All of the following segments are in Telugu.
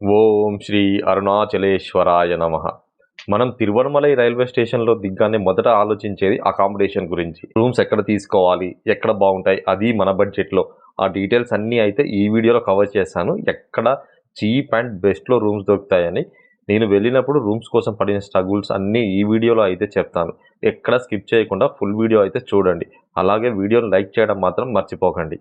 ఓం శ్రీ అరుణాచలేశ్వరాయ నమః. మనం తిరువణమలై రైల్వే స్టేషన్‌లో దిగ్గానే మొదట ఆలోచించేది అకామిడేషన్ గురించి. రూమ్స్ ఎక్కడ తీసుకోవాలి? ఎక్కడ బావుంటాయి? అది మన బడ్జెట్‌లో. ఆ డీటెయిల్స్ అన్నీ అయితే ఈ వీడియోలో కవర్ చేశాను. ఎక్కడ చీప్ అండ్ బెస్ట్‌లో రూమ్స్ దొరుకుతాయని. నేను వెళ్ళినప్పుడు రూమ్స్ కోసం పడిన స్ట్రగుల్స్ అన్నీ ఈ వీడియోలో అయితే చెప్తాను. ఎక్కడ స్కిప్ చేయకుండా ఫుల్ వీడియో అయితే చూడండి. అలాగే వీడియోని లైక్ చేయడం మాత్రం మర్చిపోకండి.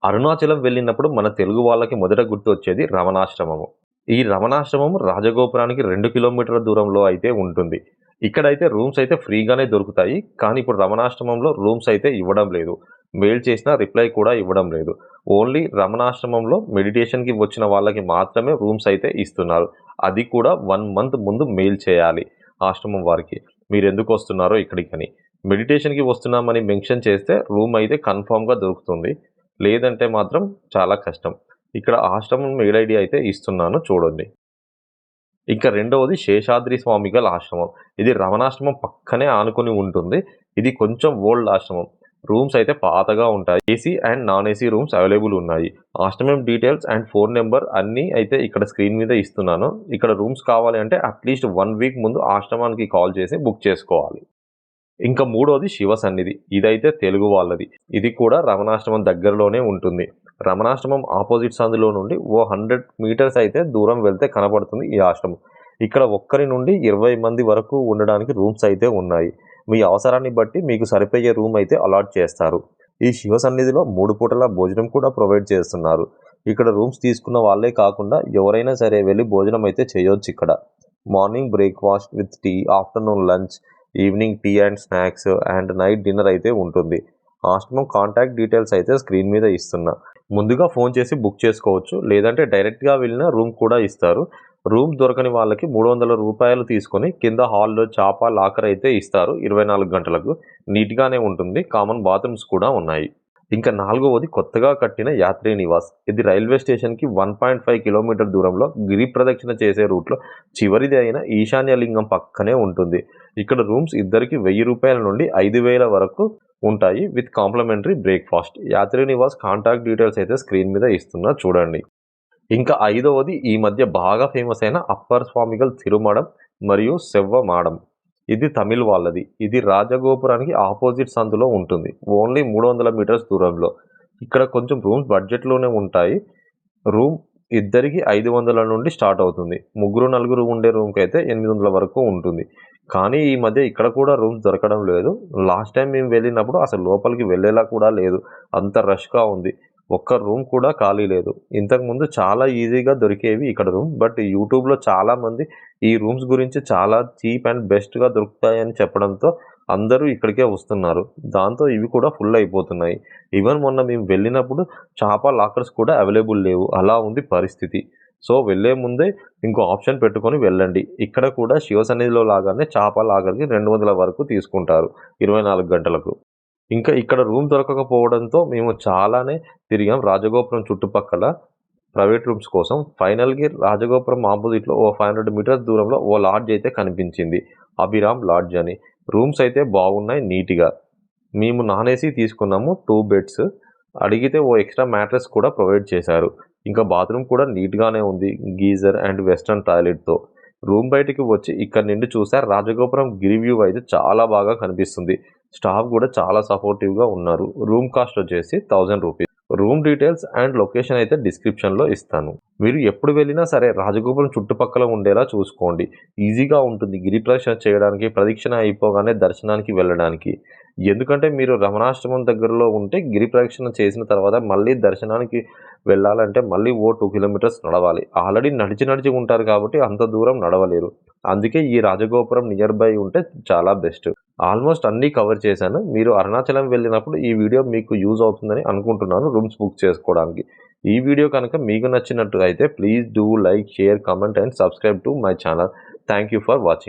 అరుణాచలం వెళ్ళినప్పుడు మన తెలుగు వాళ్ళకి మొదట గుర్తొచ్చేది రమణాశ్రమము. ఈ రమణాశ్రమం రాజగోపురానికి 2 కిలోమీటర్ల దూరంలో అయితే ఉంటుంది. ఇక్కడైతే రూమ్స్ అయితే ఫ్రీగానే దొరుకుతాయి. కానీ ఇప్పుడు రమణాశ్రమంలో రూమ్స్ అయితే ఇవ్వడం లేదు. మెయిల్ చేసినా రిప్లై కూడా ఇవ్వడం లేదు. ఓన్లీ రమణాశ్రమంలో మెడిటేషన్‌కి వచ్చిన వాళ్ళకి మాత్రమే రూమ్స్ అయితే ఇస్తున్నారు. అది కూడా 1 మంత్ ముందు మెయిల్ చేయాలి ఆశ్రమం వారికి. మీరెందుకొస్తున్నారో ఇక్కడికని. మెడిటేషన్‌కి వస్తున్నామని మెన్షన్ చేస్తే రూమ్ అయితే కన్ఫర్మ్‌గా దొరుకుతుంది. లేదంటే మాత్రం చాలా కష్టం. ఇక్కడ ఆశ్రమం మెయిల్ ఐడీ అయితే ఇస్తున్నాను చూడండి. ఇంకా రెండవది శేషాద్రి స్వామిగల ఆశ్రమం. ఇది రమణాశ్రమం పక్కనే ఆనుకొని ఉంటుంది. ఇది కొంచెం ఓల్డ్ ఆశ్రమం. రూమ్స్ అయితే పాతగా ఉంటాయి. AC and non AC rooms available ఉన్నాయి. ఆశ్రమం డీటెయిల్స్ అండ్ ఫోన్ నంబర్ అన్నీ అయితే ఇక్కడ స్క్రీన్ మీద ఇస్తున్నాను. ఇక్కడ రూమ్స్ కావాలి అంటే అట్‌లీస్ట్ 1 వీక్ ముందు ఆశ్రమానికి కాల్ చేసి బుక్ చేసుకోవాలి. ఇంకా మూడోది శివ సన్నిధి. ఇదైతే తెలుగు వాళ్ళది. ఇది కూడా రమణాశ్రమం దగ్గరలోనే ఉంటుంది. రమణాశ్రమం ఆపోజిట్ సందులో నుండి ఓ 100 మీటర్స్ అయితే దూరం వెళ్తే కనపడుతుంది ఈ ఆశ్రమం. ఇక్కడ ఒక్కరి నుండి 20 మంది వరకు ఉండడానికి రూమ్స్ అయితే ఉన్నాయి. మీ అవసరాన్ని బట్టి మీకు సరిపోయే రూమ్ అయితే అలాట్ చేస్తారు. ఈ శివ సన్నిధిలో 3 పూటల భోజనం కూడా ప్రొవైడ్ చేస్తున్నారు. ఇక్కడ రూమ్స్ తీసుకున్న వాళ్ళే కాకుండా ఎవరైనా సరే వెళ్లి భోజనం అయితే చేయొచ్చు ఇక్కడ. Morning breakfast with tea, afternoon lunch, evening tea and snacks and night dinner అయితే ఉంటుంది. ఆశ్రమం కాంటాక్ట్ డీటెయిల్స్ అయితే స్క్రీన్ మీద ఇస్తున్నా. ముందుగా ఫోన్ చేసి బుక్ చేసుకోవచ్చు. లేదంటే డైరెక్ట్‌గా వెళ్ళినా రూమ్ కూడా ఇస్తారు. రూమ్ దొరకని వాళ్ళకి రూ. 300 తీసుకొని కింద హాల్‌లో చాప, లాకర్ అయితే ఇస్తారు 24 గంటలకు. నీట్‌గానే ఉంటుంది. కామన్ బాత్రూమ్స్ కూడా ఉన్నాయి. ఇంకా నాలుగవది కొత్తగా కట్టిన యాత్రి నివాస్. ఇది రైల్వే స్టేషన్‌కి 1.5 కిలోమీటర్ దూరంలో గిరి ప్రదక్షిణ చేసే రూట్‌లో చివరిది అయిన ఈశాన్య లింగం పక్కనే ఉంటుంది. ఇక్కడ రూమ్స్ ఇద్దరికి రూ. 1000 నుండి 5000 వరకు ఉంటాయి with complimentary breakfast. Yatri Nivas contact details అయితే స్క్రీన్ మీద ఇస్తున్నా చూడండి. ఇంకా ఐదవది ఈ మధ్య బాగా ఫేమస్ అయిన అప్పర్ స్వామిగల్ తిరుమడం మరియు సెవ్వ మాడం. ఇది తమిళ్ వాళ్ళది. ఇది రాజగోపురానికి ఆపోజిట్ సందులో ఉంటుంది. ఓన్లీ 300 మీటర్స్ దూరంలో. ఇక్కడ కొంచెం రూమ్స్ బడ్జెట్‌లోనే ఉంటాయి. రూమ్ ఇద్దరికి 500 నుండి స్టార్ట్ అవుతుంది. ముగ్గురు, నలుగురు ఉండే రూమ్‌కైతే 800 వరకు ఉంటుంది. కానీ ఈ మధ్య ఇక్కడ కూడా రూమ్స్ దొరకడం లేదు. లాస్ట్ టైం మేము వెళ్ళినప్పుడు అసలు లోపలికి వెళ్ళేలా కూడా లేదు. అంత రష్‌గా ఉంది. ఒక్క రూమ్ కూడా ఖాళీ లేదు. ఇంతకుముందు చాలా ఈజీగా దొరికేవి ఇక్కడ రూమ్. బట్ యూట్యూబ్‌లో చాలామంది ఈ రూమ్స్ గురించి చాలా చీప్ అండ్ బెస్ట్‌గా దొరుకుతాయని చెప్పడంతో అందరూ ఇక్కడికే వస్తున్నారు. దాంతో ఇవి కూడా ఫుల్ అయిపోతున్నాయి. ఈవెన్ మొన్న మేము వెళ్ళినప్పుడు చాప లాకర్స్ కూడా అవైలబుల్ లేవు. అలా ఉంది పరిస్థితి. సో, వెళ్ళే ముందే ఇంకో ఆప్షన్ పెట్టుకొని వెళ్ళండి. ఇక్కడ కూడా శివ సన్నిధిలో లాగానే చాప లాకర్‌కి 200 వరకు తీసుకుంటారు 24 గంటలకు. ఇంకా ఇక్కడ రూమ్ దొరకకపోవడంతో మేము చాలానే తిరిగాం రాజగోపురం చుట్టుపక్కల ప్రైవేట్ రూమ్స్ కోసం. ఫైనల్‌గా రాజగోపురం ఆపోజిట్‌లో ఓ 500 మీటర్స్ దూరంలో ఓ లాడ్జ్ అయితే కనిపించింది. అభిరామ్ లాడ్జ్ అని. రూమ్స్ అయితే బాగున్నాయి నీట్‌గా. మేము నాన్ ఏసీ తీసుకున్నాము 2 బెడ్స్. అడిగితే ఓ ఎక్స్‌ట్రా మ్యాట్రెస్ కూడా ప్రొవైడ్ చేశారు. ఇంకా బాత్రూమ్ కూడా నీట్‌గానే ఉంది. గీజర్ అండ్ వెస్టర్న్ టాయిలెట్‌తో. రూమ్ బయటికి వచ్చి ఇక్కడి నుండి చూస్తే రాజగోపురం గిరి వ్యూ అయితే చాలా బాగా కనిపిస్తుంది. స్టాఫ్ కూడా చాలా సపోర్టివ్‌గా ఉన్నారు. రూమ్ కాస్ట్ వచ్చేసి రూ. 1000. రూమ్ డీటెయిల్స్ అండ్ లొకేషన్ అయితే డిస్క్రిప్షన్‌లో ఇస్తాను. మీరు ఎప్పుడు వెళ్ళినా సరే రాజగోపురం చుట్టుపక్కల ఉండేలా చూసుకోండి. ఈజీగా ఉంటుంది గిరి ప్రదక్షిణ చేయడానికి, ప్రదక్షిణ అయిపోగానే దర్శనానికి వెళ్ళడానికి. ఎందుకంటే మీరు రమణాశ్రమం దగ్గరలో ఉంటే గిరి ప్రదక్షిణ చేసిన తర్వాత మళ్ళీ దర్శనానికి వెళ్ళాలంటే మళ్ళీ ఓ 2 కిలోమీటర్స్ నడవాలి. ఆల్రెడీ నడిచి ఉంటారు కాబట్టి అంత దూరం నడవలేరు. అందుకే ఈ రాజగోపురం నియర్ బై ఉంటే చాలా బెస్ట్. ఆల్మోస్ట్ అన్నీ కవర్ చేశాను. మీరు అరుణాచలం వెళ్ళినప్పుడు ఈ వీడియో మీకు యూజ్ అవుతుందని అనుకుంటున్నాను రూమ్స్ బుక్ చేసుకోవడానికి. ఈ వీడియో కనుక మీకు నచ్చినట్టు అయితే please do like, share, comment and subscribe to my channel. Thank you for watching.